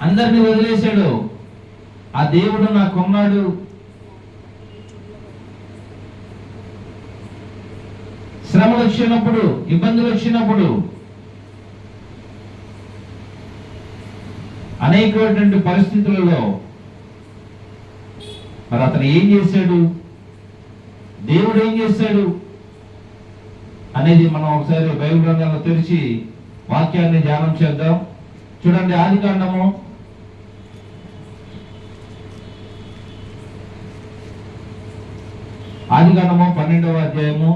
అందరిని వదిలేశాడు. ఆ దేవుడు నాకున్నాడు, శ్రమలు వచ్చినప్పుడు, ఇబ్బందులు వచ్చినప్పుడు, అనేకటువంటి పరిస్థితులలో మరి అతను ఏం చేశాడు, దేవుడు ఏం చేశాడు అనేది మనం ఒకసారి బైబిల్ గ్రంథంలో తెరిచి వాక్యాన్ని ధ్యానం చేద్దాం. చూడండి, ఆదికాండము 12వ అధ్యాయము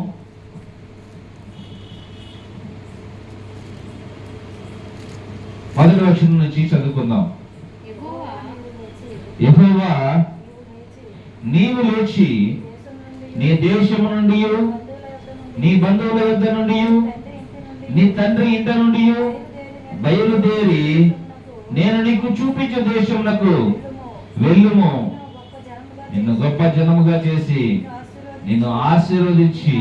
1వ వచనం నుంచి చదువుకుందాం. యెహోవా నీవు లేచి నీ దేశము నుండి, నీ బంధువుల యొద్ద నుండి, నీ తండ్రి ఇంట నుండి బయలుదేరి నేను నీకు చూపించే దేశమునకు వెళ్ళుము. నిన్ను గొప్ప జనముగా చేసి నిన్ను ఆశీర్వదించి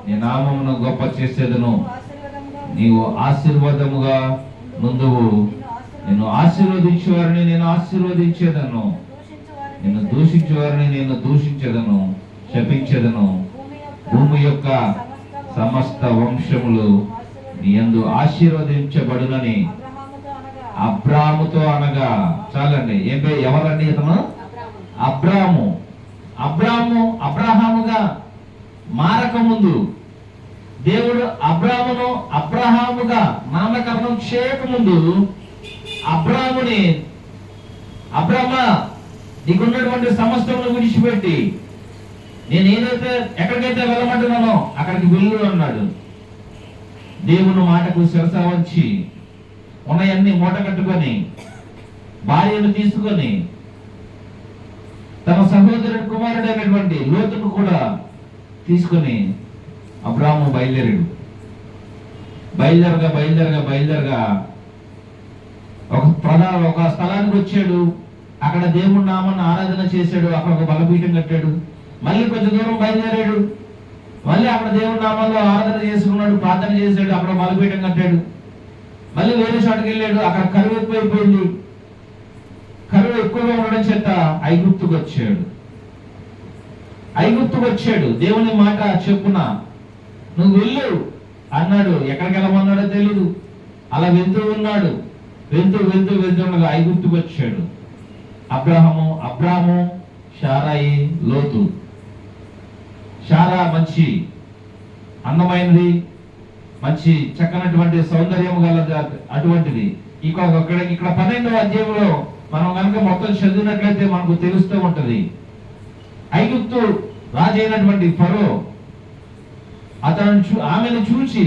నీ నామమును గొప్ప చేసేదను. నీవు ఆశీర్వాదముగా నుందువు. నిన్ను ఆశీర్వదించేవారిని నేను ఆశీర్వదించేదను, నిన్ను దూషించేవారిని నేను దూషించేదను, శపించేదను. భూమి యొక్క సమస్త వంశములు నీ యందు ఆశీర్వదించబడునని అబ్రాముతో అనగా. చాలండి, ఎవరండి ఇతను? అబ్రాహాముగా మారక ముందు దేవుడు అబ్రామును అబ్రహాముగా నామకరణం చేయకముందు అబ్రామా నీకున్నటువంటి సమస్తమును విడిచిపెట్టి నేను ఎక్కడికైతే వెళ్ళమంటున్నానో అక్కడికి వెళ్ళు అన్నాడు. దేవుని మాటకు శిరస వంచి ఉన్నాయన్ని మూట కట్టుకొని భార్యను తీసుకొని తన సహోదరుడు కుమారుడైనటువంటి లోతును కూడా తీసుకొని అబ్రాము బయలుదేరగా ఒక స్థలానికి వచ్చాడు. అక్కడ దేవుడి నామాన్ని ఆరాధన చేశాడు. అక్కడ ఒక బలపీఠం కట్టాడు. మళ్ళీ కొంచెం దూరం బయలుదేరాడు. మళ్ళీ అక్కడ దేవుడి నామాల్లో ఆరాధన చేసుకున్నాడు, ప్రార్థన చేశాడు. అక్కడ బలపీఠం కట్టాడు. మళ్ళీ వేరే చోటకి వెళ్ళాడు. అక్కడ కరువు ఎక్కువైపోయింది. కరువు ఎక్కువగా ఉండడం చేత ఐగుప్తుకు వచ్చాడు. దేవుని మాట చెప్పున నువ్వు వెళ్ళు అన్నాడు. ఎక్కడికి వెళ్ళమన్నాడో తెలీదు. అలా వెళ్తూ ఉన్నాడు. వెళ్తుండగా ఐగుప్తుకు వచ్చాడు. అబ్రాము, శారాయి, లోతు. శారా మంచి అందమైనది, మంచి చక్కనటువంటి సౌందర్యం గల అటువంటిది. ఇక్కడ 12వ అధ్యాయంలో మనం కనుక మొత్తం చదివినట్లయితే మనకు తెలుస్తూ ఉంటది. ఐగుప్తు రాజు అయినటువంటి ఫరో ఆమెను చూచి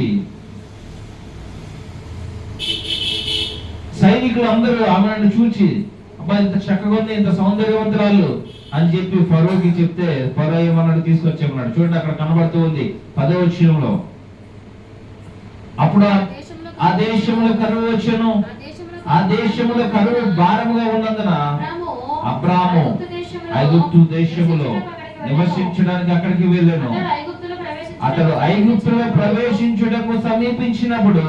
సైనికులు అందరూ ఆమెను చూచి అబ్బా ఇంత చక్కగా ఉంది, ఇంత సౌందర్యవంతురాలు అని చెప్పి ఫరోకి చెప్తే ఫరో ఏమన్నాడు, తీసుకొచ్చేమన్నాడు. చూడండి, అక్కడ కనబడుతూ ఉంది 10వ వచనంలో. అప్పుడు ఆ దేశంలో కరువు వచ్చెను. ఆ దేశంలో కరువు భారముగా ఉన్నందున అబ్రాము ఐగుప్తు దేశములో నివసించడానికి అక్కడికి వెళ్ళాను. అతడు ఐగుప్తులో ప్రవేశించుటకు సమీపించినప్పుడు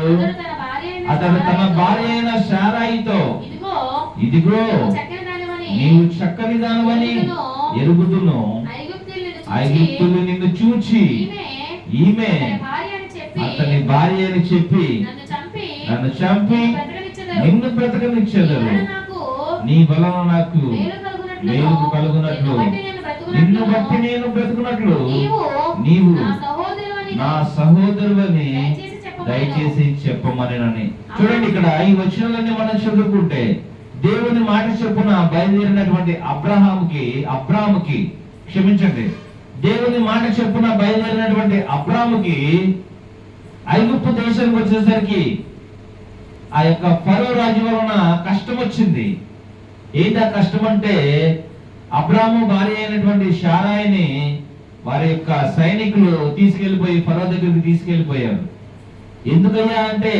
అతడు తన భార్య అయిన శారాయితో, ఇదిగో నీవు చక్కని దానివని ఎరుగుదును. ఐగుప్తులు నిన్ను చూచి ఈమె అతని భార్య అని చెప్పి నన్ను చంపి నిన్ను బ్రతకనిచ్చేదరు. నీ వలన నాకు మేలు కలుగునట్లు, నిన్ను బట్టి నేను బ్రతుకున్నట్లు నీవు నా సహోదరుని దయచేసి చెప్పమని. చూడండి, ఇక్కడ ఈ వచనాలన్నీ మనం చదువుకుంటే దేవుని మాట చొప్పున బయలుదేరినటువంటి అబ్రాముకి క్షమించండి, దేవుని మాట చొప్పున బయలుదేరినటువంటి అబ్రాముకి ఐగుప్తు దేశానికి వచ్చేసరికి ఆ యొక్క ఫరో రాజు వలన కష్టం వచ్చింది. ఏంటా కష్టం అంటే, అబ్రాము భార్య అయినటువంటి శారాయిని వారి యొక్క సైనికులు తీసుకెళ్లిపోయి ఫరో దగ్గరికి తీసుకెళ్లిపోయారు. ఎందుకయ్యా అంటే,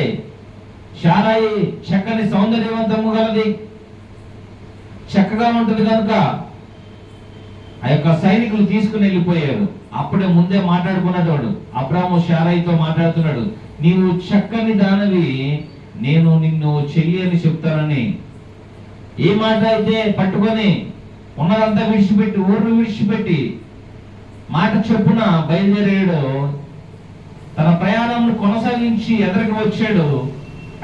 శారాయి చక్కని సౌందర్యవంతము గలది, చక్కగా ఉంటుంది కనుక ఆ యొక్క సైనికులు తీసుకుని వెళ్ళిపోయారు. అప్పుడే ముందే మాట్లాడుకున్నాడు అబ్రాము శారాయితో మాట్లాడుతున్నాడు, నీవు చక్కని దానివి, నేను నిన్ను చెల్లి అని చెప్తానని ఏ మాట అయితే పట్టుకొని ఉన్నదంతా విడిచిపెట్టి, ఊరు విడిచిపెట్టి మాట చొప్పున బయలుదేరాడు, తన ప్రయాణం కొనసాగించి ఎదురుకి వచ్చాడు.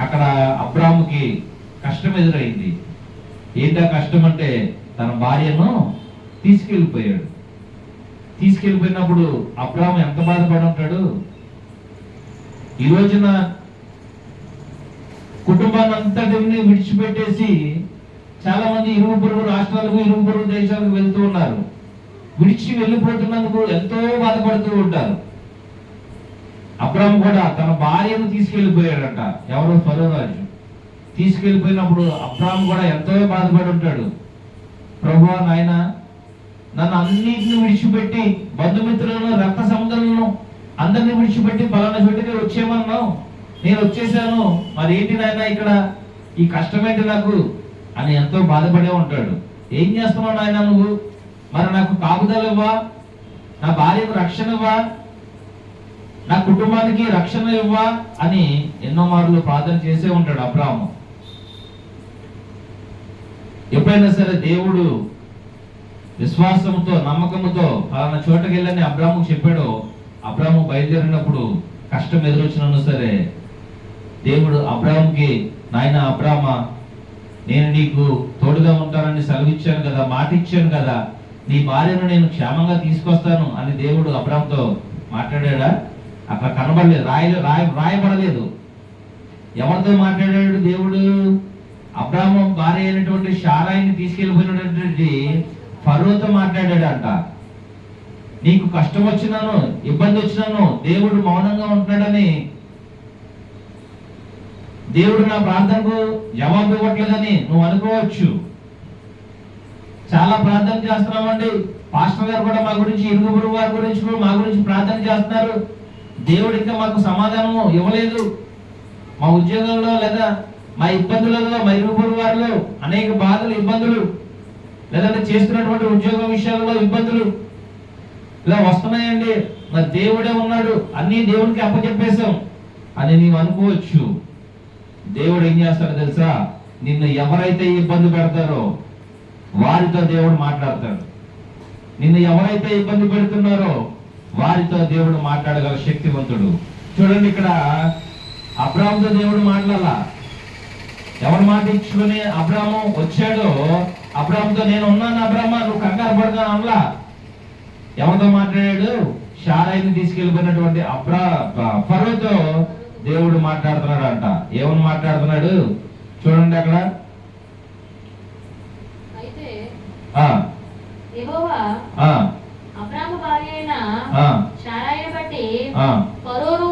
అక్కడ అబ్రాముకి కష్టం ఎదురైంది. ఏంటా కష్టం అంటే, తన భార్యను తీసుకెళ్ళిపోయాడు. తీసుకెళ్ళిపోయినప్పుడు అబ్రాము ఎంత బాధపడి ఉంటాడు. ఈ రోజున కుటుంబాన్ని అంతటిని విడిచిపెట్టేసి చాలా మంది ఇరుగు పొరుగు రాష్ట్రాలకు, ఇరుగు పొరుగు దేశాలకు వెళ్తూ ఉన్నారు. విడిచి వెళ్ళిపోతున్నందుకు ఎంతో బాధపడుతూ ఉంటారు. అబ్రాము కూడా తన భార్యను తీసుకెళ్ళిపోయాడట. ఎవరో ఫరో రాజు తీసుకెళ్ళిపోయినప్పుడు అబ్రాము కూడా ఎంతో బాధపడి ఉంటాడు. ప్రభువా నాయనా, నన్ను అన్నిటిని విడిచిపెట్టి, బంధుమిత్రులను, రక్త సముద్రాలను అందరినీ విడిచిపెట్టి పలానా చోటుకి వచ్చేయమన్నావు, నేను వచ్చేసాను, మరి ఏంటి నాయనా ఇక్కడ ఈ కష్టమేంటి నాకు అని ఎంతో బాధపడే ఉంటాడు. ఏం చేస్తున్నావు నాయన నువ్వు? మరి నాకు కాపుదలు ఇవ్వా, నా భార్యకు రక్షణ ఇవ్వా, నా కుటుంబానికి రక్షణ ఇవ్వా అని ఎన్నో మార్లు ప్రార్థన చేసే ఉంటాడు అబ్రాము. ఎప్పుడైనా సరే దేవుడు విశ్వాసంతో, నమ్మకంతో పలానా చోటకి వెళ్ళని అబ్రాము చెప్పాడు. అబ్రాము బయలుదేరినప్పుడు కష్టం ఎదురొచ్చినా సరే దేవుడు అబ్రాముకి, నాయన అబ్రామా, నేను నీకు తోడుగా ఉంటానని సెలవిచ్చాను కదా, మాట ఇచ్చాను కదా, నీ భార్యను నేను క్షేమంగా తీసుకొస్తాను అని దేవుడు అబ్రాముతో మాట్లాడా? అక్కడ కనబడలేదు, రాయబడలేదు. ఎవరితో మాట్లాడాడు దేవుడు? అబ్రాము భార్య అయినటువంటి శారాయిని తీసుకెళ్ళిపోయినటువంటి ఫరోతో మాట్లాడాడంట. నీకు కష్టం వచ్చినాను, ఇబ్బంది వచ్చినాను, దేవుడు మౌనంగా ఉంటున్నాడని, దేవుడు నా ప్రార్థనకు జవాబు ఇవ్వట్లేదని నువ్వు అనుకోవచ్చు. చాలా ప్రార్థన చేస్తున్నామండి, పాస్టర్ గారు కూడా మా గురించి, ఇరుగు పొరుగు వారి గురించి కూడా మా గురించి ప్రార్థన చేస్తున్నారు. దేవుడు ఇంకా మాకు సమాధానం ఇవ్వలేదు. మా ఉద్యోగంలో లేదా మా ఇబ్బందులలో, మా ఇరుగు పొరుగు వారిలో అనేక బాధలు, ఇబ్బందులు, లేదంటే చేస్తున్నటువంటి ఉద్యోగ విషయాలలో ఇబ్బందులు ఇలా వస్తున్నాయండి. మరి దేవుడే ఉన్నాడు, అన్ని దేవుడికి అప్పచెప్పేశాం అని నీవు అనుకోవచ్చు. దేవుడు ఏం చేస్తాడో తెలుసా? నిన్ను ఎవరైతే ఇబ్బంది పెడతారో వారితో దేవుడు మాట్లాడతాడు. నిన్ను ఎవరైతే ఇబ్బంది పెడుతున్నారో వారితో దేవుడు మాట్లాడగల శక్తివంతుడు. చూడండి, ఇక్కడ అబ్రాముతో దేవుడు మాట్లాడాల. ఎవరు మాట ఇచ్చుకుని అబ్రాము వచ్చాడో, అబ్రాముతో నేను ఉన్నాను అబ్రామా, నువ్వు కంగారు పడగా అనలా. ఎవరితో మాట్లాడాడు? శారాయిని తీసుకెళ్ళిపోయినటువంటి ఫరోతో దేవుడు మాట్లాడుతున్నాడు అంట. ఏమని మాట్లాడుతున్నాడు చూడండి అక్కడ. అబ్రాము భార్య అయిన శారాయిని బట్టి ఫరోను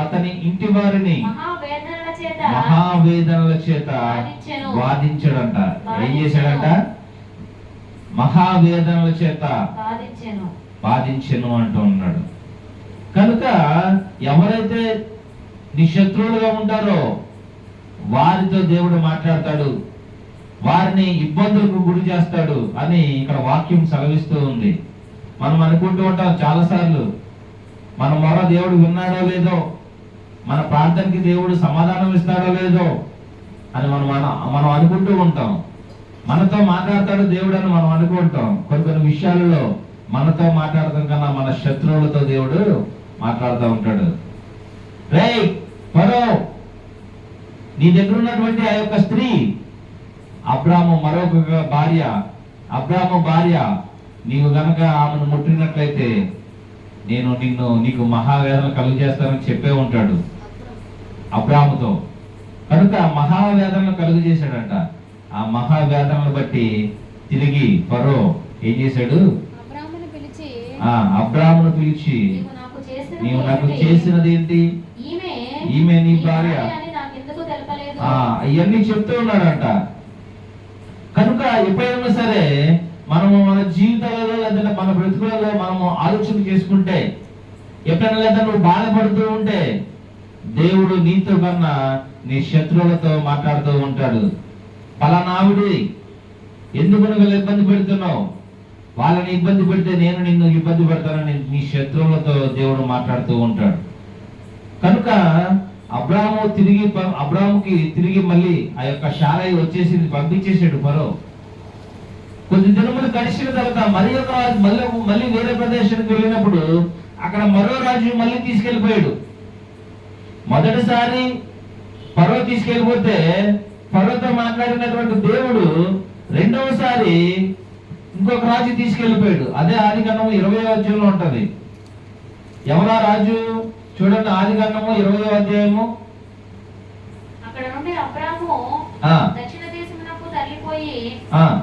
అతని ఇంటి వారిని మహావేదనల చేత వాదించాడంట. ఏం చేశాడంట? మహావేదనల చేత బాధించెను అంటూ ఉన్నాడు. కనుక ఎవరైతే నీ శత్రువులుగా ఉంటారో వారితో దేవుడు మాట్లాడతాడు, వారిని ఇబ్బందులకు గురి చేస్తాడు అని ఇక్కడ వాక్యం సెలవిస్తూ ఉంది. మనం అనుకుంటూ ఉంటాం చాలా సార్లు, మన మొర దేవుడు విన్నాడో లేదో, మన ప్రార్థనకి దేవుడు సమాధానం ఇస్తాడో లేదో అని మనం అనుకుంటూ ఉంటాం. మనతో మాట్లాడతాడు దేవుడు అని మనం అనుకుంటాం. కొన్ని విషయాలలో మనతో మాట్లాడతాం కన్నా మన శత్రువులతో దేవుడు మాట్లాడుతూ ఉంటాడు. రేయ్ ఫరో, నీ దగ్గర ఉన్నటువంటి ఆ యొక్క స్త్రీ అబ్రాము మరొక భార్య, అబ్రాము భార్య, నీవు గనక ఆమెను ముట్టినట్లయితే నేను నీకు మహావేదన కలుగు చేస్తానని చెప్పే ఉంటాడు అబ్రాముతో. కనుక మహావేదనను కలుగు చేశాడంట. ఆ మహావేదనను బట్టి తిరిగి ఫరో ఏం చేశాడు? అబ్రామును పిలిచి నీవు నాకు చేసినది ఏంటి? ఈమె నీ భార్య, ఇవన్నీ చెప్తూ ఉన్నాడంట. కనుక ఎప్పుడైనా సరే మనము మన జీవితాలలో లేదంటే మన బ్రతుకులలో మనము ఆలోచన చేసుకుంటే, ఎప్పుడైనా లేదా నువ్వు బాధపడుతూ ఉంటే దేవుడు నీతో కన్నా నీ శత్రువులతో మాట్లాడుతూ ఉంటాడు. పలానావిడి ఎందుకు నువ్వు ఇబ్బంది పెడుతున్నావు, వాళ్ళని ఇబ్బంది పెడితే నేను నిన్ను ఇబ్బంది పెడతానని నీ శత్రువులతో దేవుడు మాట్లాడుతూ ఉంటాడు. కనుక అబ్రాముకి తిరిగి మళ్ళీ ఆ యొక్క శారయి వచ్చేసింది, పంపించేసాడు ఫరో. కొద్ది దినములు గడిచిన తర్వాత మళ్ళీ వేరే ప్రదేశానికి వెళ్ళినప్పుడు అక్కడ మరో రాజు మళ్ళీ తీసుకెళ్లిపోయాడు. మొదటిసారి ఫరో తీసుకెళ్లిపోతే ఫరోతో మాట్లాడినటువంటి దేవుడు రెండవసారి ఇంకొక రాజు తీసుకెళ్లిపోయాడు. అదే ఆదికాండము 20వ అధ్యాయంలో ఉంటది. ఎవరా రాజు చూడండి, ఆదికాండము 20వ అధ్యాయము. అక్కడ నుండి అబ్రాము దక్షిణ దేశమునకు తరలిపోయి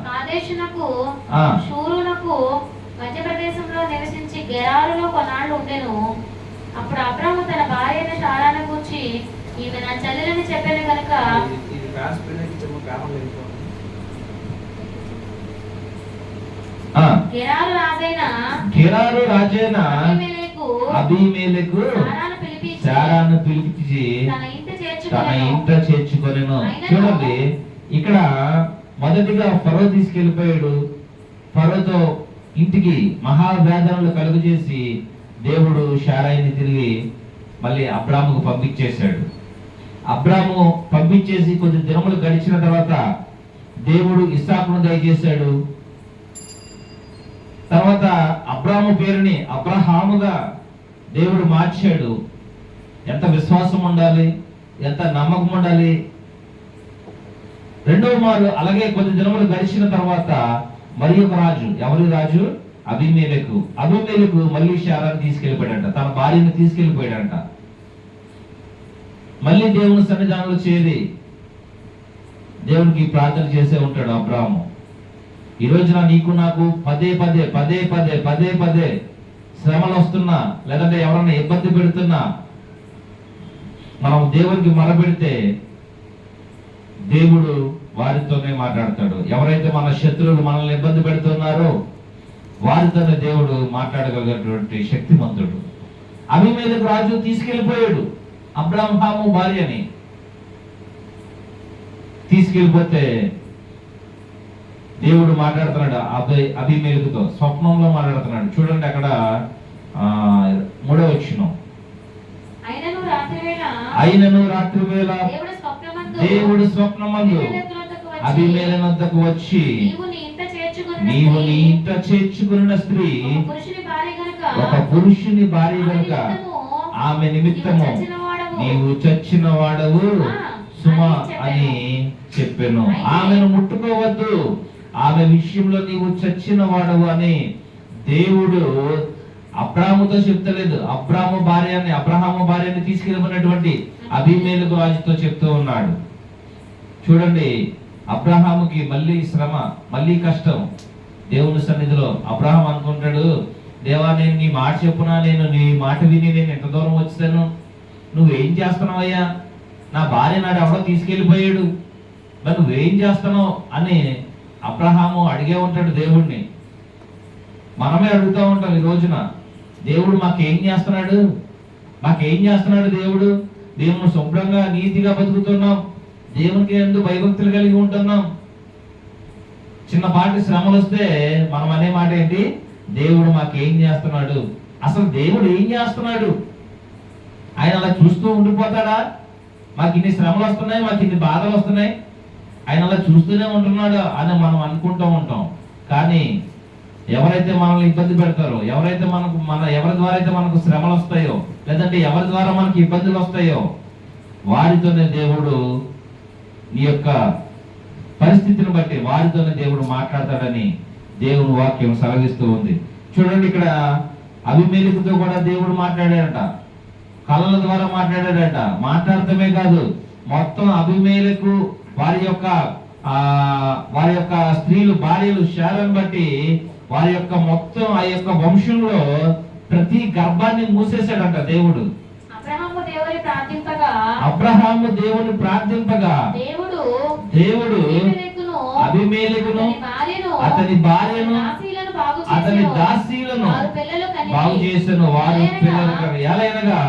కాదేశునకు షూరునకు మధ్య ప్రదేశంలో నివసించి గెరారులో కొన్నాళ్ళు ఉండెను. అప్పుడు అబ్రాము తన భార్య అయిన శారాను గూర్చి, ఈమె నా చెల్లెలని చెప్పాను కనుక గెరారు రాజైన అబీమెలెకు శారాను పిలిపించి తన ఇంట చేర్చుకొనెను. చూడండి, ఇక్కడ మొదటిగా ఫరో తీసుకెళ్లిపోయాడు. ఫరోతో ఇంటికి మహావేదనలు కలుగు చేసి దేవుడు శారాయిని తిరిగి మళ్ళీ అబ్రాముకు పంపించేశాడు. అబ్రాము పంపించేసి కొద్ది దినములు గడిచిన తర్వాత దేవుడు ఇస్సాకును దయచేశాడు. తర్వాత అబ్రాము పేరుని అబ్రహాముగా దేవుడు మార్చాడు. ఎంత విశ్వాసం ఉండాలి, ఎంత నమ్మకం ఉండాలి. రెండవ మారు అలాగే కొద్ది దినములు గడిచిన తర్వాత మరి ఒక రాజు, ఎవరి రాజు? అబీమెలెకు మళ్ళీ శారాన్ని తీసుకెళ్లిపోయాడంట, తన భార్యను తీసుకెళ్లిపోయాడంట. మళ్ళీ దేవుని సన్నిధానంలో చేరి దేవునికి ప్రార్థన చేసే ఉంటాడు అబ్రాము. ఈ రోజున నీకు నాకు పదే పదే శ్రమలు వస్తున్నా, లేదంటే ఎవరన్నా ఇబ్బంది పెడుతున్నా, మనం దేవునికి మొరపెడితే దేవుడు వారితోనే మాట్లాడతాడు. ఎవరైతే మన శత్రువులు మనల్ని ఇబ్బంది పెడుతున్నారో వారితోనే దేవుడు మాట్లాడగలిగినటువంటి శక్తిమంతుడు. అబీమెలెకు రాజు తీసుకెళ్లిపోయాడు అబ్రహాము భార్యని. తీసుకెళ్లిపోతే దేవుడు మాట్లాడుతున్నాడు అబీమెలెకుతో, స్వప్నంలో మాట్లాడుతున్నాడు. చూడండి అక్కడ 3వ వచనం. అయినను రాత్రి వేళ దేవుడు స్వప్నమందు అబీమెలెకు వద్దకు వచ్చి, నీవు నీ ఇంట చేర్చుకున్న స్త్రీ ఒక పురుషుని భార్య గనుక ఆమె నిమిత్తము నీవు చచ్చిన వాడవు సుమా అని చెప్పాను. ఆమెను ముట్టుకోవద్దు, ఆమె విషయంలో నీవు చచ్చిన వాడవు అని దేవుడు అబ్రాముతో చెప్తలేదు. అబ్రాము భార్యని తీసుకెళ్ళినటువంటి అబీమెలెకు రాజుతో చెప్తూ ఉన్నాడు. చూడండి, అబ్రహాముకి మళ్ళీ శ్రమ, మళ్ళీ కష్టం. దేవుని సన్నిధిలో అబ్రహాం అనుకుంటాడు, దేవా నేను నీ మాట చెప్పునా, నేను నీ మాట విని నేను ఎంత దూరం వచ్చాను, నువ్వేం చేస్తున్నావయ్యా? నా భార్య నాడు ఎవడో తీసుకెళ్లిపోయాడు, మరి నువ్వేం చేస్తున్నావు అని అబ్రహాము అడిగే ఉంటాడు దేవుడిని. మనమే అడుగుతూ ఉంటాం ఈ రోజున, దేవుడు మాకేం చేస్తున్నాడు? దేవుడు దేవుని శుభ్రంగా నీతిగా బతుకుతున్నాం, దేవునికి ఎందుకు భయభక్తులు కలిగి ఉంటున్నాం. చిన్నపాటి శ్రమలు వస్తే మనం అనే మాట ఏంటి? దేవుడు మాకేం చేస్తున్నాడు? అసలు దేవుడు ఏం చేస్తున్నాడు? ఆయన అలా చూస్తూ ఉండిపోతాడా? మాకు ఇన్ని శ్రమలు వస్తున్నాయి, మాకు ఇన్ని బాధలు వస్తున్నాయి, ఆయన అలా చూస్తూనే ఉంటున్నాడు అని మనం అనుకుంటూ ఉంటాం. కానీ ఎవరైతే మనల్ని ఇబ్బంది పెడతారో, ఎవరి ద్వారా అయితే మనకు శ్రమలు వస్తాయో, లేదంటే ఎవరి ద్వారా మనకి ఇబ్బందులు వస్తాయో, వారితోనే దేవుడు నీ యొక్క పరిస్థితిని బట్టి వారితోనే దేవుడు మాట్లాడతాడని దేవుని వాక్యం సెలవిస్తూ ఉంది. చూడండి, ఇక్కడ అబీమెలెకుతో కూడా దేవుడు మాట్లాడాడట, కళల ద్వారా మాట్లాడాడట. మాట్లాడటమే కాదు, మొత్తం అబీమెలెకు వారి యొక్క స్త్రీలు భార్యలు శారాను బట్టి వారి యొక్క మొత్తం ఆ యొక్క వంశంలో ప్రతి గర్భాన్ని మూసేశాడంట దేవుడు. అబ్రహాము దేవుని ప్రార్థింపగా దేవుడు అబీమెలెకును అతని భార్యను అతని దాసీలను బాగు చేసెను. వారు పిల్లలు ఎలాగనగా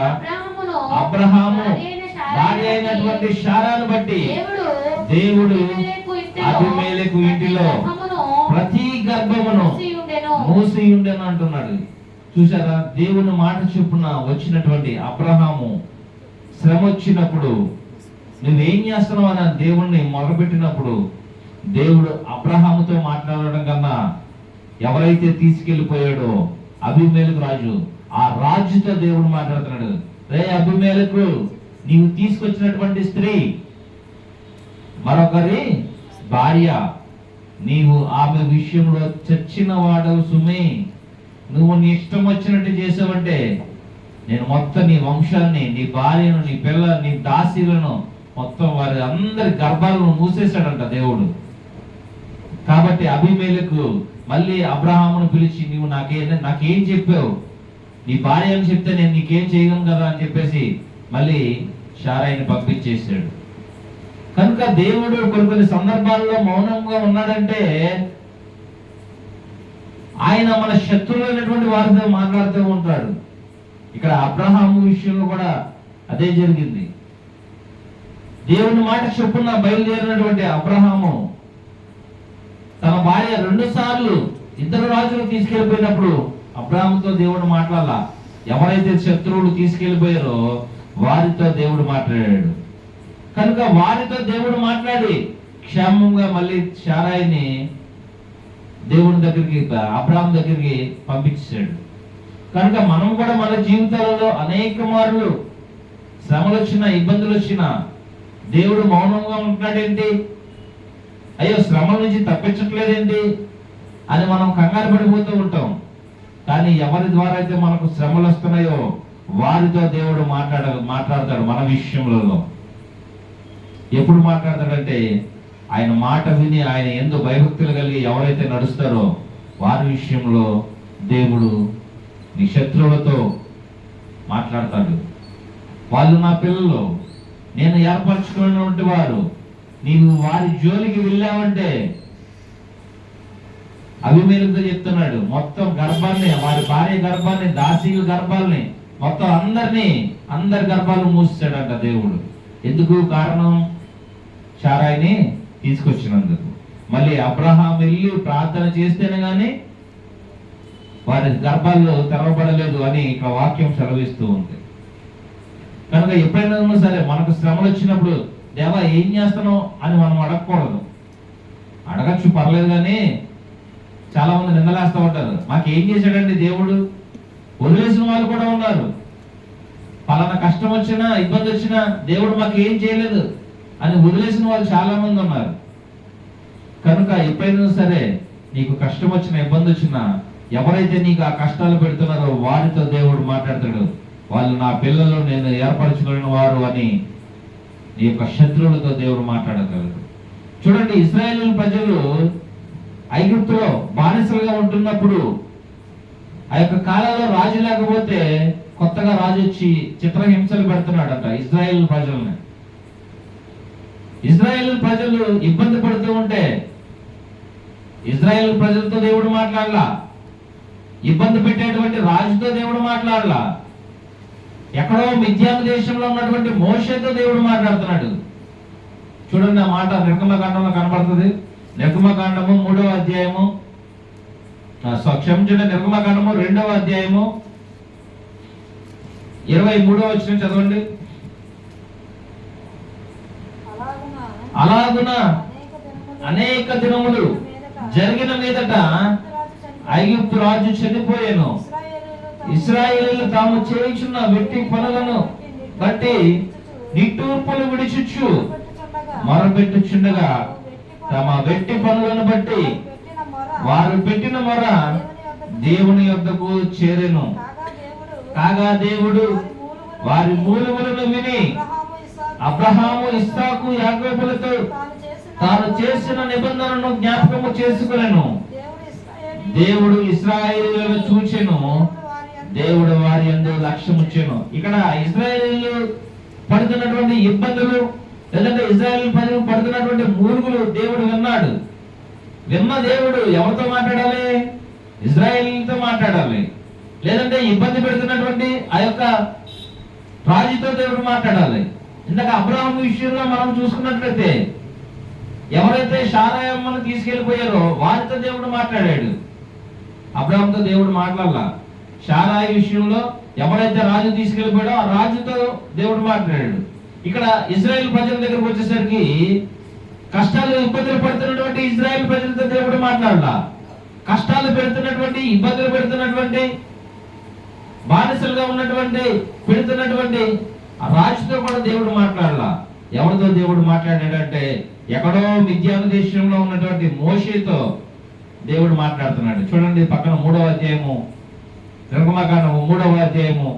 అబ్రహాము భార్య అయినటువంటి శారాను బట్టి దేవుడు అబీమెలెకు ఇంటిలో ప్రతి గర్భమును మూసి ఉండెను అంటున్నాడు. చూసారా, దేవుని మాట చొప్పున వచ్చినటువంటి అబ్రహాము శ్రమ వచ్చినప్పుడు నువ్వేం చేస్తున్నావు అని దేవుణ్ణి మొదలుపెట్టినప్పుడు దేవుడు అబ్రహాముతో మాట్లాడడం కన్నా ఎవరైతే తీసుకెళ్లిపోయాడో అబీమెలెకు రాజు, ఆ రాజుతో దేవుడు మాట్లాడుతున్నాడు. రే అబీమెలెకు, నీవు తీసుకొచ్చినటువంటి స్త్రీ మరొకరి భార్య, నీవు ఆమె విషయంలో చచ్చిన వాడవు సుమి. నువ్వు నీ ఇష్టం వచ్చినట్టు చేసావంటే నేను మొత్తం నీ వంశాన్ని, నీ భార్యను, నీ పిల్ల, నీ దాసీలను మొత్తం వారి అందరి గర్భాలను మూసేశాడంట దేవుడు. కాబట్టి అబీమెలెకు మళ్ళీ అబ్రహామును పిలిచి, నీవు నాకేం చెప్పావు, నీ భార్య అని చెప్తే నేను నీకేం చేయగలను కదా అని చెప్పేసి మళ్ళీ శారాయిని పంపించేశాడు. కనుక దేవుడు కొన్ని సందర్భాల్లో మౌనంగా ఉన్నాడంటే ఆయన మన శత్రువులైనటువంటి వారితో మాట్లాడుతూ ఉంటాడు. ఇక్కడ అబ్రహాము విషయంలో కూడా అదే జరిగింది. దేవుని మాట చొప్పున బయలుదేరినటువంటి అబ్రహాము తన భార్య 2 సార్లు ఇద్దరు రాజులు తీసుకెళ్లిపోయినప్పుడు అబ్రహాముతో దేవుడు మాట్లాడాల. ఎవరైతే శత్రువులు తీసుకెళ్లిపోయారో వారితో దేవుడు మాట్లాడాడు. కనుక వారితో దేవుడు మాట్లాడి క్షేమంగా మళ్ళీ శారాయిని దేవుని దగ్గరికి, అబ్రహాం దగ్గరికి పంపించాడు. కనుక మనం కూడా మన జీవితాలలో అనేక మార్లు శ్రమలు వచ్చినా, ఇబ్బందులు వచ్చినా దేవుడు మౌనంగా ఉంటున్నాడేంటి, అయ్యో శ్రమల నుంచి తప్పించట్లేదేంటి అని మనం కంగారు పడిపోతూ ఉంటాం. కానీ ఎవరి ద్వారా అయితే మనకు శ్రమలు వస్తున్నాయో వారితో దేవుడు మాట్లాడతాడు మన విషయంలో. ఎప్పుడు మాట్లాడతాడంటే ఆయన మాట విని ఆయన యందు భయభక్తులు కలిగి ఎవరైతే నడుస్తారో వారి విషయంలో దేవుడు నీ శత్రువులతో మాట్లాడతాడు. వాళ్ళు నా పిల్లలు, నేను ఏర్పరచుకున్నటువంటి వారు, నీవు వారి జోలికి వెళ్ళావంటే అబీమెలెకుతో చెప్తున్నాడు, మొత్తం గర్భాన్ని, వారి భార్య గర్భాన్ని, దాసీల గర్భాలని మొత్తం అందరి గర్భాలు మూసాడంట దేవుడు. ఎందుకు? కారణం శారాయిని తీసుకొచ్చినందుకు. మళ్ళీ అబ్రహాం వెళ్ళి ప్రార్థన చేస్తేనే గాని వారి గర్భాల్లో తెరవబడలేదు అని ఇక్కడ వాక్యం సెలవిస్తూ ఉంది. కనుక ఎప్పుడైనా సరే మనకు శ్రమలు వచ్చినప్పుడు దేవా ఏం చేస్తున్నావు అని మనం అడగకూడదు. అడగచ్చు, పర్లేదు, కానీ చాలా మంది నిందలేస్తూ ఉంటారు, మాకేం చేశాడండి దేవుడు. వదిలేసిన వాళ్ళు కూడా ఉన్నారు. పలానా కష్టం వచ్చినా, ఇబ్బంది వచ్చినా దేవుడు మాకు ఏం చేయలేదు అని వదిలేసిన వాళ్ళు చాలా మంది ఉన్నారు. కనుక ఎప్పుడైనా సరే నీకు కష్టం వచ్చినా, ఇబ్బంది వచ్చినా, ఎవరైతే నీకు ఆ కష్టాలు పెడుతున్నారో వారితో దేవుడు మాట్లాడతాడు. వాళ్ళు నా పిల్లలు, నేను ఏర్పరచుకున్న వారు అని నీ యొక్క శత్రువులతో దేవుడు మాట్లాడగలడు. చూడండి, ఇశ్రాయేలు ప్రజలు ఐగుప్తులో బానిసలుగా ఉంటున్నప్పుడు ఆ యొక్క కాలంలో రాజు లేకపోతే కొత్తగా రాజు వచ్చి చిత్రహింసలు పెడుతున్నాడంట ఇశ్రాయేలు ప్రజల్ని. ఇశ్రాయేలు ప్రజలు ఇబ్బంది పడుతూ ఉంటే ఇశ్రాయేలు ప్రజలతో దేవుడు మాట్లాడలా, ఇబ్బంది పెట్టేటువంటి రాజుతో దేవుడు మాట్లాడలా, ఎక్కడో మిద్యాను దేశంలో ఉన్నటువంటి మోషేతో దేవుడు మాట్లాడుతున్నాడు. చూడండి, ఆ మాట నిర్గమకాండంలో కనబడుతుంది. నిర్గమకాండము 3వ అధ్యాయము, క్షమించండి, నిర్గమకాండము 2వ అధ్యాయము 23వ వచనం చదవండి. అలాగున అనేక దినములు జరిగిన మీదట ఐగుప్తు రాజు చనిపోయాను. ఇశ్రాయేలీయులు తాము చేయుచున్న వెట్టి పనులను బట్టి నిట్టూర్పులు విడిచుచు మొరపెట్టుచుండగా తమ వెట్టి పనులను బట్టి వారు పెట్టిన మొర దేవుని యొద్దకు చేరెను. కాగా దేవుడు వారి మూలుగులను విని అబ్రహాము, ఇస్సాకు, యాకోబులతో తాను చేసిన నిబంధనను జ్ఞాపకము చేసుకొనెను. దేవుడు ఇశ్రాయేలీయులను చూచెను, దేవుడు వారి యందు లక్ష్యముచ్చెను. ఇక్కడ ఇశ్రాయేలీయులు పడుతున్నటువంటి ఇబ్బందులు, లేదంటే ఇశ్రాయేలు ప్రజలు పడుతున్నటువంటి మూలుగులు దేవుడు విన్నాడు. విన్న దేవుడు ఎవరితో మాట్లాడాలి? ఇశ్రాయేలీయులతో మాట్లాడాలి. లేదంటే ఇబ్బంది పెడుతున్నటువంటి ఆ యొక్క రాజుతో దేవుడు మాట్లాడాలి. ఇందాక అబ్రహాం విషయంలో మనం చూసుకున్నట్లయితే ఎవరైతే శారాయమ్మను తీసుకెళ్లిపోయారో వారితో దేవుడు మాట్లాడాడు. అబ్రహాంతో దేవుడు మాట్లాడాల. షారాయి విషయంలో ఎవరైతే రాజు తీసుకెళ్ళిపోయాడో ఆ రాజుతో దేవుడు మాట్లాడాడు. ఇక్కడ ఇజ్రాయెల్ ప్రజల దగ్గరకు వచ్చేసరికి కష్టాలు ఇబ్బందులు పడుతున్నటువంటి ఇజ్రాయెల్ ప్రజలతో దేవుడు మాట్లాడాల. కష్టాలు పెడుతున్నటువంటి, ఇబ్బందులు పెడుతున్నటువంటి, బానిసలుగా ఉన్నటువంటి, పెడుతున్నటువంటి ఆ రాజుతో కూడా దేవుడు మాట్లాడాల. ఎవరితో దేవుడు మాట్లాడాడంటే ఎక్కడో మిద్యాను దేశంలో ఉన్నటువంటి మోషేతో దేవుడు మాట్లాడుతున్నాడు. చూడండి పక్కన 3వ అధ్యాయము, నిర్గమకాండం 3వ అధ్యాయము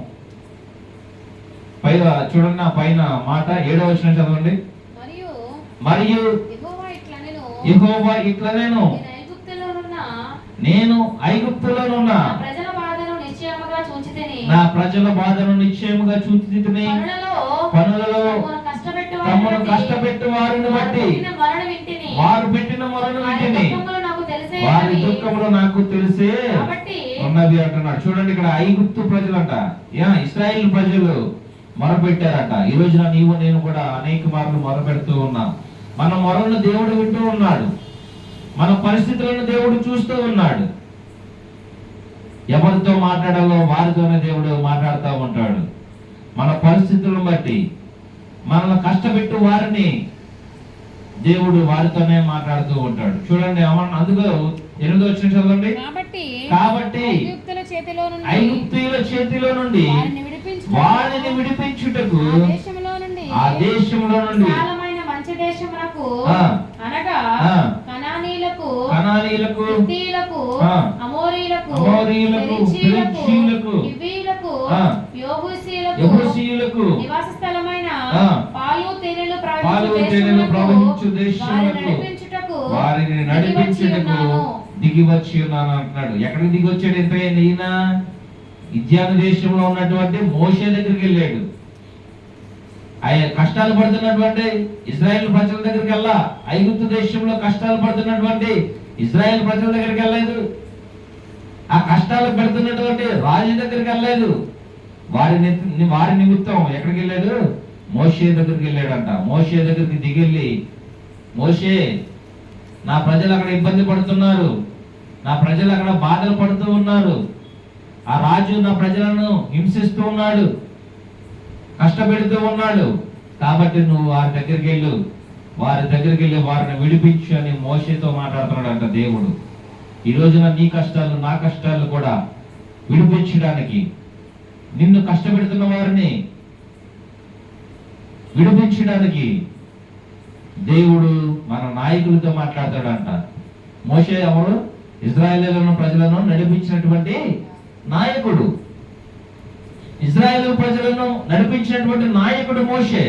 చూడండి, ఆ పైన మాట 7వ వచనం చదవండి. మరియు యెహోవా ఇట్లనెను, నేను ఐగుప్తులోనున్న నా ప్రజల బాధను నిశ్చయముగా చూచితిని, పనులలో తమను కష్టపెట్టు వారిని బట్టి వారు పెట్టిన మొరను వింటిని, వారి దుఃఖములు నాకు తెలిసే ఉన్నది అంటున్నాడు. చూడండి ఇక్కడ ఐగుప్తు ప్రజలంట, ఇశ్రాయేలు ప్రజలు మొరపెట్టారట. ఈ రోజున నీవు నేను కూడా అనేక మార్లు మొరపెడుతూ ఉన్నాం. మన మొరలను దేవుడు వింటూ ఉన్నాడు, మన పరిస్థితులను దేవుడు చూస్తూ ఉన్నాడు. ఎవరితో మాట్లాడాలో వారితోనే దేవుడు మాట్లాడుతూ ఉంటాడు. మన పరిస్థితులను బట్టి మనల్ని కష్టపెట్టు వారిని దేవుడు వారితోనే మాట్లాడుతూ ఉంటాడు. చూడండి అందుకు 8వ వచనం చదవండి. కాబట్టి ఐగుప్తీయుల చేతిలో నుండి వారిని విడిపించుటకు ఆ దేశంలో నుండి మంచి దేశమునకు అనగా కనానీయులకు, హిత్తీయులకు, అమోరీయులకు, పెరిజ్జీయులకు, హివ్వీయులకు, యెబూసీయులకు నివాస స్థలమైన పాలు తేనెలు ప్రవహించు దేశమునకు వారిని నడిపించుటకు దిగి వచ్చి ఉన్నాను అంటున్నాడు. ఎక్కడికి దిగి వచ్చాడు? ఎంత ఈయన మిద్యాను దేశంలో ఉన్నటువంటి మోషే దగ్గరికి వెళ్ళాడు. ఆయన కష్టాలు పడుతున్నటువంటి ఇజ్రాయెల్ ప్రజల దగ్గరికి వెళ్ళా. ఐగుప్తు దేశంలో కష్టాలు పడుతున్నటువంటి ఇజ్రాయెల్ ప్రజల దగ్గరికి వెళ్ళలేదు. ఆ కష్టాలు పెడుతున్నటువంటి రాజు దగ్గరికి వెళ్ళలేదు. వారి నిమిత్తం ఎక్కడికి వెళ్ళాడు? మోషే దగ్గరికి వెళ్ళాడంట. మోషే దగ్గరికి దిగెళ్ళి, మోషే నా ప్రజలు అక్కడ ఇబ్బంది పడుతున్నారు, నా ప్రజలు అక్కడ బాధలు పడుతూ ఉన్నారు, ఆ రాజు నా ప్రజలను హింసిస్తూ ఉన్నాడు, కష్టపెడుతూ ఉన్నాడు, కాబట్టి నువ్వు వారి దగ్గరికి వెళ్ళు, వారిని విడిపించు అని మోషేతో మాట్లాడుతున్నాడంట దేవుడు. ఈ రోజున నీ కష్టాలు నా కష్టాలు కూడా విడిపించడానికి, నిన్ను కష్టపెడుతున్న వారిని విడిపించడానికి దేవుడు మన నాయకులతో మాట్లాడతాడంట. మోషే ఎవరు? ఇజ్రాయేలు ప్రజలను నడిపించినటువంటి నాయకుడు. ఇజ్రాయేలు ప్రజలను నడిపించినటువంటి నాయకుడు మోషే.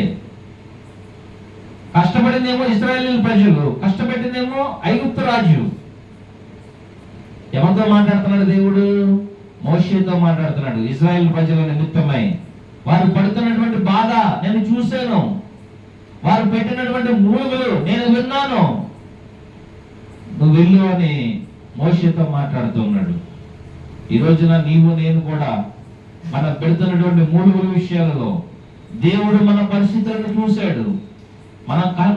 కష్టపడిందేమో ఇజ్రాయేలు ప్రజలు, కష్టపెట్టిందేమో ఐగుప్తు రాజు. ఎవరితో మాట్లాడుతున్నాడు దేవుడు? మోషేతో మాట్లాడుతున్నాడు. ఇజ్రాయేల్ ప్రజల నిమిత్తమై వారు పడుతున్నటువంటి బాధ నేను చూశాను, వారు పెట్టినటువంటి మూలుగులు నేను విన్నాను, నువ్వు వెళ్ళు అని మోషేతో మాట్లాడుతున్నాడు. ఈ రోజున నీవు నేను కూడా మనం పెడుతున్నటువంటి మూలుగుల విషయాలలో దేవుడు మన పరిస్థితులను చూశాడు.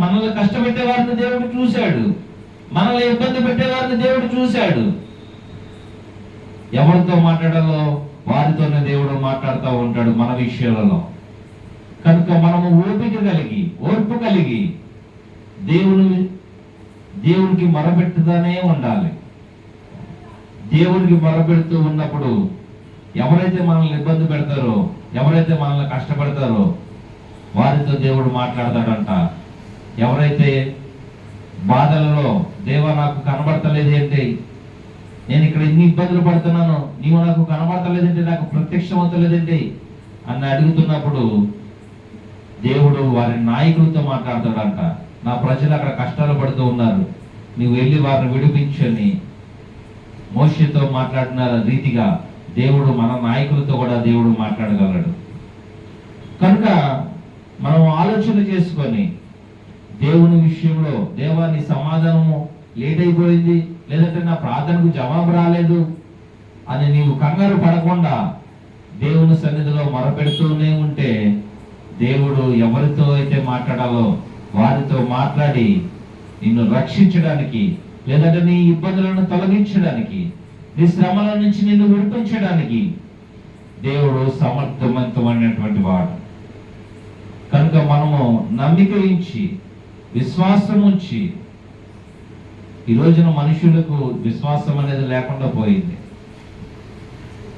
మనల్ని కష్టపెట్టే వారిని దేవుడు చూశాడు, మనల్ని ఇబ్బంది పెట్టే వారిని దేవుడు చూశాడు. ఎవరితో మాట్లాడాలో వారితోనే దేవుడు మాట్లాడుతూ ఉంటాడు మన విషయాలలో. కనుక మనము ఓర్పు కలిగి దేవునికి మొరపెట్టుతూనే ఉండాలి. దేవుడికి మొరపెడుతూ ఉన్నప్పుడు ఎవరైతే మనల్ని ఇబ్బంది పెడతారో, ఎవరైతే మనల్ని కష్టపడతారో వారితో దేవుడు మాట్లాడతాడంట. ఎవరైతే బాధలలో దేవా నాకు కనబడతలేదేంటి, నేను ఇక్కడ ఇన్ని ఇబ్బందులు పడుతున్నాను, నీవు నాకు కనబడతలేదంటే, నాకు ప్రత్యక్షం అవుతలేదండి అని అడుగుతున్నప్పుడు దేవుడు వారి నాయకులతో మాట్లాడతాడంట. నా ప్రజలు అక్కడ కష్టాలు పడుతూ ఉన్నారు, నీవు వెళ్ళి వారిని విడిపించని మోషేతో మాట్లాడిన రీతిగా దేవుడు మన నాయకులతో కూడా దేవుడు మాట్లాడగలడు. కనుక మనం ఆలోచన చేసుకొని దేవుని విషయంలో, దేవా నీ సమాధానము లేట్ అయిపోయింది, లేదంటే నా ప్రార్థనకు జవాబు రాలేదు అని నీవు కంగారు పడకుండా దేవుని సన్నిధిలో మొరపెడుతూనే ఉంటే దేవుడు ఎవరితో అయితే మాట్లాడాలో వారితో మాట్లాడి నిన్ను రక్షించడానికి, లేదంటే నీ ఇబ్బందులను తొలగించడానికి, నీ శ్రమల నుంచి నిన్ను విడిపించడానికి దేవుడు సమర్థవంతమైనటువంటి వాడు. కనుక మనము నమ్మిక ఉంచి విశ్వాసం ఉంచి, ఈ రోజున మనుషులకు విశ్వాసం అనేది లేకుండా పోయింది.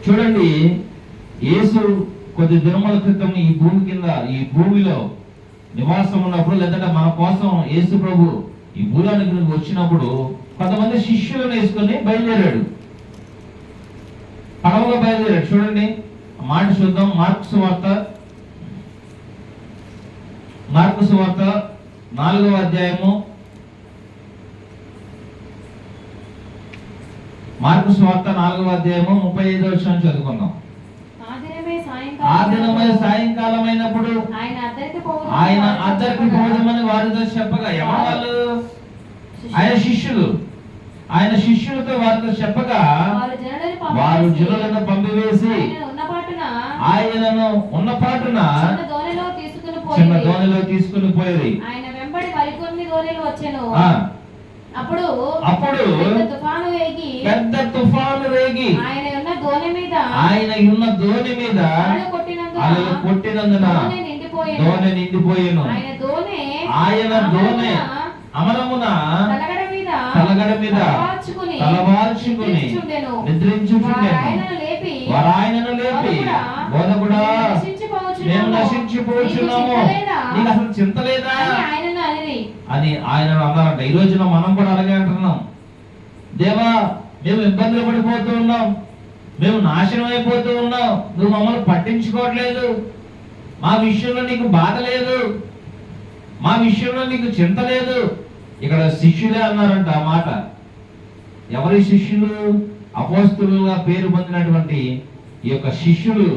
చూడండి, యేసు కొద్ది దినముల క్రితం ఈ భూమి కింద, ఈ భూమిలో నివాసం ఉన్నప్పుడు, లేదంటే మన కోసం యేసు ప్రభు ఈ భూలోనికి వచ్చినప్పుడు కొంతమంది శిష్యులను వేసుకొని బయలుదేరాడు, పడవలో బయలుదేరాడు. చూడండి మాట చూద్దాం. మార్కు సువార్త 4వ అధ్యాయము, మార్కు సువార్త 4వ అధ్యాయము 35వ వచనం చదువుకుందాం. ఆ దినమే సాయంకాలం అయినప్పుడు ఆయన అద్దరికి పోదామని వారితో చెప్పగా, ఎవరు వాళ్ళు? ఆయన శిష్యులతో వారితో చెప్పగా, వారు జనులను పంపివేసి ఆయనను ఉన్నపాటున చిన్న దోణిలో తీసుకుని పోయేది. అప్పుడు పెద్ద తుఫాను రేగి ఆయన ఉన్న దోణి మీద అలలు కొట్టినందున దోణి నిండిపోయెను. ఆయన దోణి అమరమున తలగడ మీద తలవాల్చుకుని నిద్రించుచుండెను. వారు ఆయనను లేపి, బోధకుడా, మేము నశించిపోతున్నాము, నీకు అసలు చింత లేదా అని ఆయన అన్నారంట. ఈ రోజున మనం కూడా అలాగే అంటున్నాం. దేవా, మేము ఇబ్బందులు పడిపోతూ ఉన్నాం, మేము నాశనం అయిపోతూ ఉన్నాం, నువ్వు మమ్మల్ని పట్టించుకోవట్లేదు, మా విషయంలో నీకు బాధ లేదు, మా విషయంలో నీకు చింత లేదు. ఇక్కడ శిష్యులే అన్నారంట ఆ మాట. ఎవరి శిష్యులు? అపోస్తలుగా పేరు పొందినటువంటి ఈ యొక్క శిష్యులు,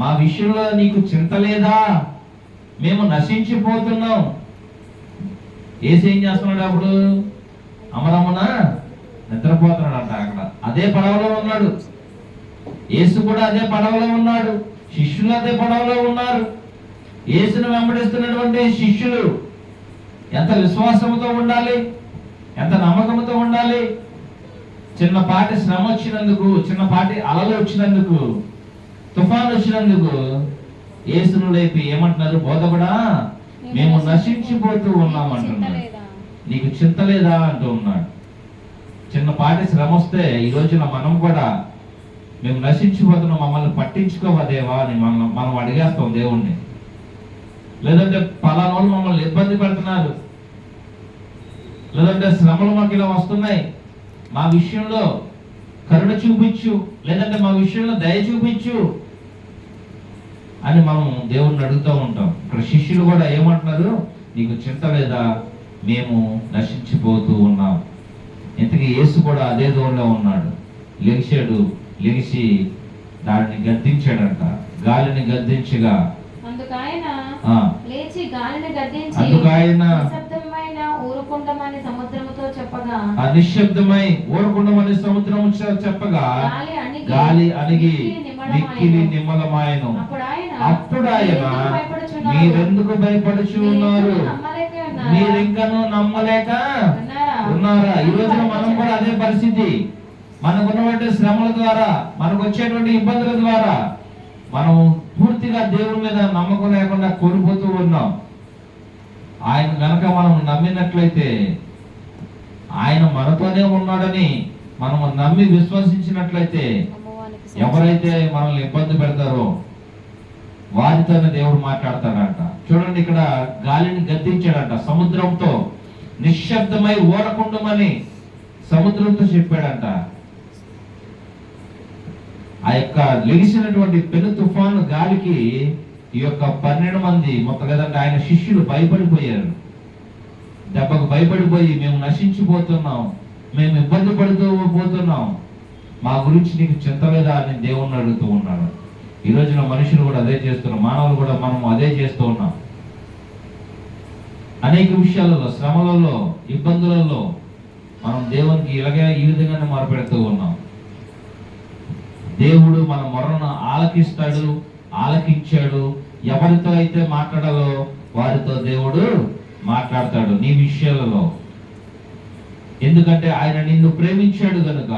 మా విషయంలో నీకు చింత లేదా, మేము నశించిపోతున్నాం. యేసు ఏం చేస్తున్నాడు? అప్పుడు అమరమున నిద్రపోతున్నాడు అక్కడ. అదే పడవలో ఉన్నాడు. యేసు కూడా అదే పడవలో ఉన్నాడు, శిష్యులు అదే పడవలో ఉన్నారు. యేసును వెంబడిస్తున్నటువంటి శిష్యులు ఎంత విశ్వాసంతో ఉండాలి, ఎంత నమ్మకంతో ఉండాలి. చిన్నపాటి శ్రమ వచ్చినందుకు, చిన్నపాటి అలలు వచ్చినందుకు, తుఫాను వచ్చినందుకు యేసును లేపి ఏమంటున్నారు? బోధకుడా, మేము నశించిపోతూ ఉన్నాం అంటున్నాడు. నీకు చింత లేదా అంటూ ఉన్నాడు. చిన్నపాటి శ్రమ వస్తే ఈ రోజున మనం కూడా మేము నశించిపోతున్నాం, మమ్మల్ని పట్టించుకోవా దేవా అని మనం అడిగేస్తాం దేవుణ్ణి. లేదంటే పలానా వాళ్ళు మమ్మల్ని ఇబ్బంది పెడుతున్నారు, లేదంటే శ్రమలు మాకు ఇలా వస్తున్నాయి, మా విషయంలో కరుణ చూపించు, లేదంటే మా విషయంలో దయ చూపించు అని మనం దేవుణ్ణి అడుగుతూ ఉంటాం. ఇక్కడ శిష్యులు కూడా ఏమంటున్నారు? నీకు చింత లేదా, మేము నశించిపోతూ ఉన్నాం. ఇంతకీ యేసు కూడా అదే దూరంలో ఉన్నాడు. లెగిశాడు, లెగిసి దాన్ని గద్దించాడంట. గాలిని గద్దించగా అందుకు ఆయన నిశ్శబ్దమై ఊరకుండమని సముద్రము చెప్పగా గాలి అణిగి మిక్కిలి నిమ్మలమాయెను. అప్పుడు ఆయన, మీరెందుకు భయపడుచు ఉన్నారు? మీరింకను నమ్మలేక ఉన్నారా? ఈ రోజున మనం కూడా అదే పరిస్థితి. మనకున్నటువంటి శ్రమల ద్వారా, మనకు వచ్చేటువంటి ఇబ్బందుల ద్వారా మనం పూర్తిగా దేవుడి మీద నమ్మకం లేకుండా కోల్పోతూ ఉన్నాం. ఆయన గనక మనం నమ్మినట్లయితే, ఆయన మనతోనే ఉన్నాడని మనము నమ్మి విశ్వసించినట్లయితే, ఎవరైతే మనల్ని ఇబ్బంది పెడతారో వారితోనే దేవుడు మాట్లాడతాడంట. చూడండి, ఇక్కడ గాలిని గద్దించాడంట, సముద్రంతో నిశ్శబ్దమై ఊరకుండమని సముద్రంతో చెప్పాడంట. ఆ యొక్క లెగిసినటువంటి పెను తుఫాను గాలికి ఈ యొక్క 12 మంది మొత్తం కదంటే ఆయన శిష్యులు భయపడిపోయారు. దెబ్బకు భయపడిపోయి, మేము నశించిపోతున్నాం, మేము ఇబ్బంది పడుతూ పోతున్నాం, మా గురించి నీకు చింత లేదా అని దేవుణ్ణి అడుగుతూ ఉన్నాడు. ఈ రోజున మనుషులు కూడా అదే చేస్తున్నాం, మానవులు కూడా మనం అదే చేస్తూ ఉన్నాం. అనేక విషయాలలో, శ్రమలలో, ఇబ్బందులలో మనం దేవునికి ఇలాగే ఈ విధంగానే మొరపెడుతూ ఉన్నాం. దేవుడు మన మొరను ఆలకిస్తాడు, ఆలకించాడు. ఎవరితో అయితే మాట్లాడాలో వారితో దేవుడు మాట్లాడతాడు నీ విషయాలలో. ఎందుకంటే ఆయన నిన్ను ప్రేమించాడు గనుక,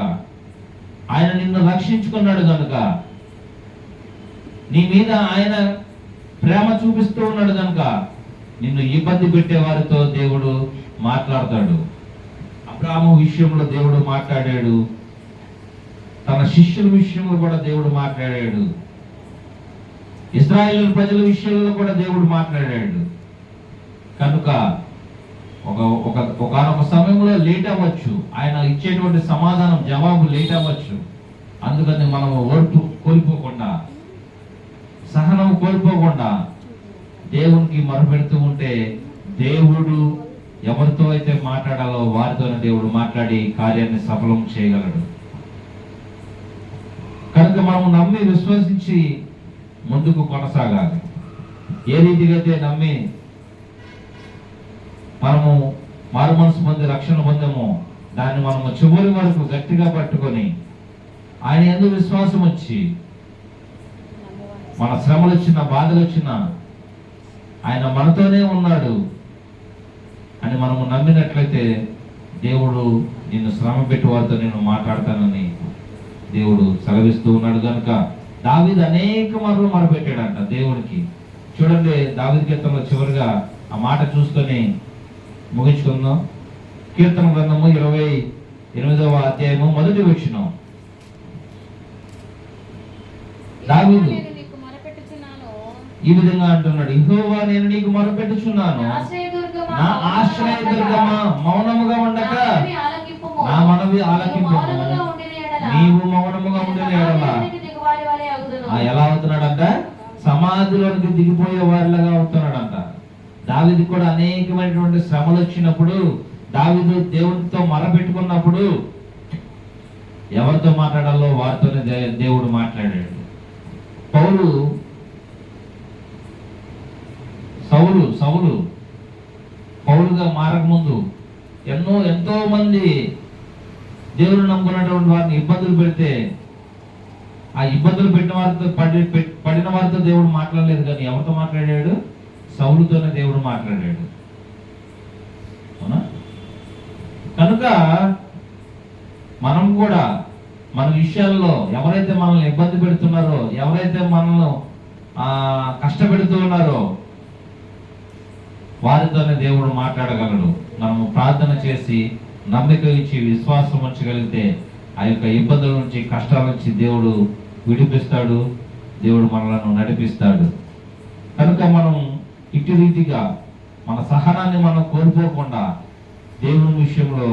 ఆయన నిన్ను రక్షించుకున్నాడు గనుక నీ మీద ఆయన ప్రేమ చూపిస్తూ ఉన్నాడు కనుక నిన్ను ఇబ్బంది పెట్టే వారితో దేవుడు మాట్లాడతాడు. అబ్రాహాము విషయంలో దేవుడు మాట్లాడాడు, తన శిష్యుల విషయంలో కూడా దేవుడు మాట్లాడాడు, ఇశ్రాయేలు ప్రజల విషయంలో కూడా దేవుడు మాట్లాడాడు. కనుక ఒకనొక సమయంలో లేట్ అవ్వచ్చు, ఆయన ఇచ్చేటువంటి సమాధానం జవాబు లేట్ అవ్వచ్చు. అందుకని మనం ఓర్పు కోల్పోకుండా, సహనం కోల్పోకుండా దేవునికి మొరపెడుతూ ఉంటే దేవుడు ఎవరితో అయితే మాట్లాడాలో వారితోనే దేవుడు మాట్లాడి కార్యాన్ని సఫలం చేయగలడు. కనుక మనము నమ్మి విశ్వసించి ముందుకు కొనసాగాలి. ఏ రీతిగా అయితే నమ్మి మనము మారు మనసు పొంది రక్షణ పొందామో దాన్ని మనము చివరి వరకు గట్టిగా పట్టుకొని ఆయన యందు విశ్వాసం వచ్చి మన శ్రమలు వచ్చినా బాధలు వచ్చినా ఆయన మనతోనే ఉన్నాడు అని మనము నమ్మినట్లయితే దేవుడు నిన్ను శ్రమ పెట్టి వారితో నేను మాట్లాడతానని దేవుడు సెలవిస్తూ ఉన్నాడు. కనుక దావీదు అనేక మార్లు మొరపెట్టాడంట దేవుడికి. చూడండి, దావీదు కీర్తనలో చివరిగా ఆ మాట చూసుకొని ముగించుకుందాం. కీర్తన గ్రంథము 28వ అధ్యాయము 1వ వచనం. దావీదు ఈ విధంగా అంటున్నాడు, యెహోవా నేను నీకు మొరపెట్టుచున్నాను, నా ఆశ్రయదుర్గమా మౌనముగా ఉండక నా మనవి ఆలకింపుము, నీవు మౌనముగా ఉండిన యెడల. ఎలా అవుతున్నాడంట? సమాధిలోనికి దిగిపోయే వారిలాగా అవుతున్నాడంట. దావీదు కూడా అనేకమైనటువంటి శ్రమలు వచ్చినప్పుడు, దావీదు దేవుడితో మొరపెట్టుకున్నప్పుడు ఎవరితో మాట్లాడాలో వారితోనే దేవుడు మాట్లాడాడు. పౌలుగా మారకముందు ఎంతో మంది దేవుడు నమ్ముకున్నటువంటి వారిని ఇబ్బందులు పెడితే ఆ ఇబ్బందులు పెట్టిన వారితో పడిన వారితో దేవుడు మాట్లాడలేదు, కానీ ఎవరితో మాట్లాడాడు? సౌలుతోనే దేవుడు మాట్లాడాడు. అవునా? కనుక మనం కూడా మన విషయాల్లో ఎవరైతే మనల్ని ఇబ్బంది పెడుతున్నారో, ఎవరైతే మనల్ని కష్టపెడుతూ ఉన్నారో వారితోనే దేవుడు మాట్లాడగలడు. మనము ప్రార్థన చేసి నమ్మిక ఇచ్చి విశ్వాసం ఉంచగలిగితే ఆ యొక్క ఇబ్బందుల నుంచి, కష్టాల నుంచి దేవుడు విడిపిస్తాడు, దేవుడు మనలను నడిపిస్తాడు. కనుక మనం ఇటు రీతిగా మన సహనాన్ని మనం కోల్పోకుండా దేవుని విషయంలో,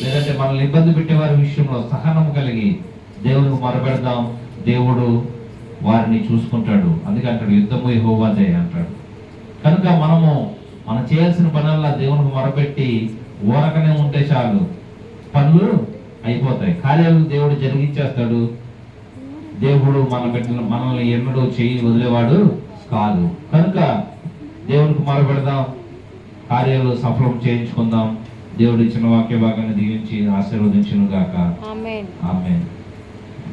లేదంటే మనల్ని ఇబ్బంది పెట్టే వారి విషయంలో సహనం కలిగి దేవునికి మొరపెడదాం. దేవుడు వారిని చూసుకుంటాడు. అందుకే అంటాడు, యుద్ధము యెహోవాదే అంటాడు. కనుక మనం చేయాల్సిన పనుల్లో దేవునికి మొరపెట్టి ఊరకనే ఉంటే చాలు, పనులు అయిపోతాయి, కార్యాలు దేవుడు జరిగించేస్తాడు. దేవుడు మనల్ని ఎన్నడూ చేయి వదిలేవాడు కాదు. కనుక దేవునికి మొరపెడదాం, కార్యాలు సఫలం చేయించుకుందాం. దేవుడు ఇచ్చిన వాక్య భాగాన్ని దీవించి ఆశీర్వదించును గాక. ఆమేన్.